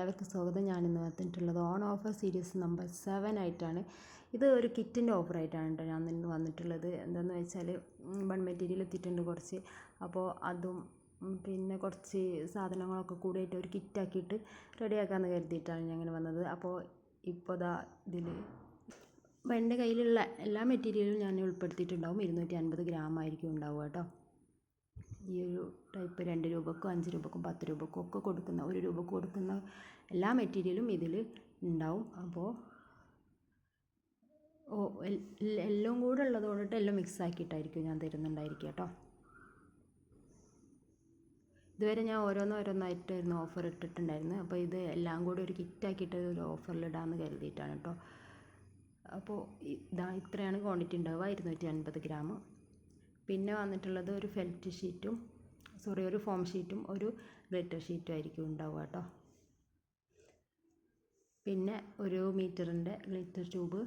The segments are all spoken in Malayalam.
എല്ലാവർക്കും സ്വാഗതം. ഞാനിന്ന് വന്നിട്ടുള്ളത് ഓൺ ഓഫർ സീരീസ് നമ്പർ 7 ആയിട്ടാണ്. ഇത് ഒരു കിറ്റിൻ്റെ ഓഫറായിട്ടാണ് കേട്ടോ ഞാൻ ഇന്ന് വന്നിട്ടുള്ളത്. എന്താണെന്ന് വെച്ചാൽ ബൺ മെറ്റീരിയൽ എത്തിയിട്ടുണ്ട് കുറച്ച്. അപ്പോൾ അതും പിന്നെ കുറച്ച് സാധനങ്ങളൊക്കെ കൂടിയിട്ട് ഒരു കിറ്റാക്കിയിട്ട് റെഡിയാക്കാമെന്ന് കരുതിയിട്ടാണ് ഞാൻ ഇങ്ങനെ വന്നത്. അപ്പോൾ ഇപ്പോൾ ഇതിൽ എൻ്റെ കയ്യിലുള്ള എല്ലാ മെറ്റീരിയലും ഞാൻ ഉൾപ്പെടുത്തിയിട്ടുണ്ടാവും. 250 ഗ്രാം ആയിരിക്കും ഉണ്ടാവുക കേട്ടോ. ഈ ഒരു ടൈപ്പ് 2 രൂപക്കും 5 രൂപക്കും 10 രൂപക്കും ഒക്കെ കൊടുക്കുന്ന 1 രൂപക്ക് കൊടുക്കുന്ന എല്ലാ മെറ്റീരിയലും ഇതിൽ ഉണ്ടാവും. അപ്പോൾ എല്ലാം കൂടെ ഉള്ളത് കൊണ്ടിട്ട് എല്ലാം മിക്സ് ആക്കിയിട്ടായിരിക്കും ഞാൻ തരുന്നുണ്ടായിരിക്കുക കേട്ടോ. ഇതുവരെ ഞാൻ ഓരോന്നായിട്ടായിരുന്നു ഓഫർ ഇട്ടിട്ടുണ്ടായിരുന്നത്. അപ്പോൾ ഇത് എല്ലാം കൂടി ഒരു കിറ്റാക്കിയിട്ട് ഒരു ഓഫറിലിടാമെന്ന് കരുതിയിട്ടാണ് കേട്ടോ. അപ്പോൾ ഇത്രയാണ് ക്വാണ്ടിറ്റി ഉണ്ടാവുക, 250 ഗ്രാം. പിന്നെ വന്നിട്ടുള്ളത് ഒരു ഫെൽറ്റ് ഷീറ്റും ഒരു ഫോം ഷീറ്റും ഒരു ഗ്ലിറ്റർ ഷീറ്റും ആയിരിക്കും ഉണ്ടാവുക കേട്ടോ. പിന്നെ 1 മീറ്ററിൻ്റെ ഗ്ലിറ്റർ ട്യൂബ്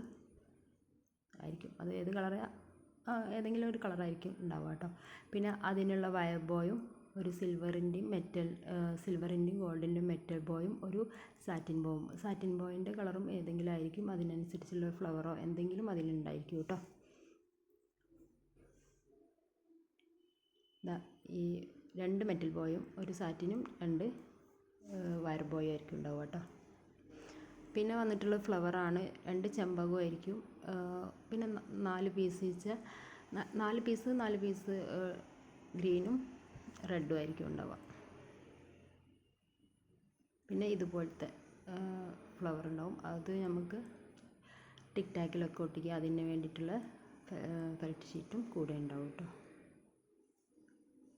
ആയിരിക്കും, അത് ഏത് കളറ് ഏതെങ്കിലും ഒരു കളറായിരിക്കും ഉണ്ടാവുക കേട്ടോ. പിന്നെ അതിനുള്ള വയർ ബോയും ഒരു സിൽവറിൻ്റെയും ഗോൾഡിൻ്റെയും മെറ്റൽ ബോയും ഒരു സാറ്റിൻ ബോയിൻ്റെ കളറും ഏതെങ്കിലും ആയിരിക്കും. അതിനനുസരിച്ചുള്ള ഫ്ലവറോ എന്തെങ്കിലും അതിലുണ്ടായിരിക്കും കേട്ടോ. ഈ 2 മെറ്റൽ ബോയും ഒരു സാറ്റിനും 2 വയർ ബോയും ആയിരിക്കും ഉണ്ടാവുക കേട്ടോ. പിന്നെ വന്നിട്ടുള്ള ഫ്ലവറാണ് 2 ചെമ്പകവും ആയിരിക്കും. പിന്നെ 4 പീസ് ഗ്രീനും റെഡും ആയിരിക്കും ഉണ്ടാവുക. പിന്നെ ഇതുപോലത്തെ ഫ്ലവർ ഉണ്ടാവും, അത് നമുക്ക് ടിക് ടാക്കിലൊക്കെ ഒട്ടിക്കുക. അതിന് വേണ്ടിയിട്ടുള്ള ഫെൽറ്റ് ഷീറ്റും കൂടെ ഉണ്ടാവും കേട്ടോ.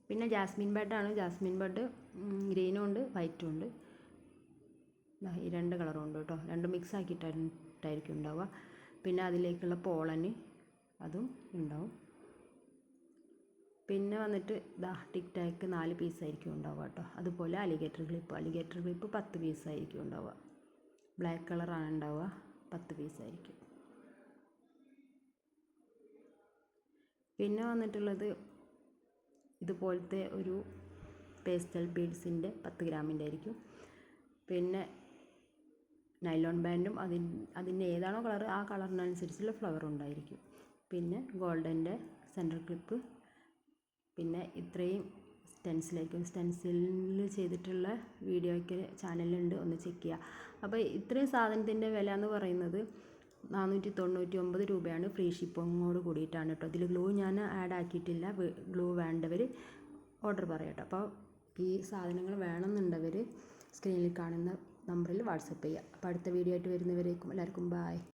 പിന്നെ ജാസ്മിൻ ബെഡാണ്. ജാസ്മിൻ ബെഡ് ഗ്രീനും ഉണ്ട് വൈറ്റും ഉണ്ട്. ഈ 2 കളറും ഉണ്ട് കേട്ടോ. 2 മിക്സ് ആക്കിയിട്ടായിരിക്കും ഉണ്ടാവുക. പിന്നെ അതിലേക്കുള്ള പോളന് അതും ഉണ്ടാവും. പിന്നെ വന്നിട്ട് ടിക് ടാക്ക് 4 പീസായിരിക്കും ഉണ്ടാവുക കേട്ടോ. അതുപോലെ അലിഗേറ്റർ ക്ലിപ്പ് 10 പീസായിരിക്കും ഉണ്ടാവുക. ബ്ലാക്ക് കളറാണ് ഉണ്ടാവുക, 10 പീസായിരിക്കും. പിന്നെ വന്നിട്ടുള്ളത് ഇതുപോലത്തെ ഒരു പേസ്റ്റൽ ബീഡ്സിൻ്റെ 10 ഗ്രാമിൻ്റെ ആയിരിക്കും. പിന്നെ നൈലോൺ ബാൻഡും അതിൻ്റെ ഏതാണോ കളർ ആ കളറിനനുസരിച്ചുള്ള ഫ്ലവർ ഉണ്ടായിരിക്കും. പിന്നെ ഗോൾഡൻ്റെ സെൻറ്റർ ക്ലിപ്പ്. പിന്നെ ഇത്രയും സ്റ്റെൻസിലിൽ ചെയ്തിട്ടുള്ള വീഡിയോ ഒക്കെ ചാനലിലുണ്ട്, ഒന്ന് ചെക്ക് ചെയ്യുക. അപ്പോൾ ഇത്രയും സാധനത്തിൻ്റെ വില എന്ന് പറയുന്നത് 499 രൂപയാണ്. ഫ്രീ ഷിപ്പിങ്ങോട് കൂടിയിട്ടാണ് കേട്ടോ. ഇതിൽ ഗ്ലൂ ഞാൻ ആഡ് ആക്കിയിട്ടില്ല. ഗ്ലൂ വേണ്ടവർ ഓർഡർ പറയാം കേട്ടോ. അപ്പോൾ ഈ സാധനങ്ങൾ വേണമെന്നുണ്ടവർ സ്ക്രീനിൽ കാണുന്ന നമ്പറിൽ വാട്സപ്പ് ചെയ്യുക. അപ്പോൾ അടുത്ത വീഡിയോ ആയിട്ട് വരുന്നവരേക്കും എല്ലാവർക്കും ബായ്.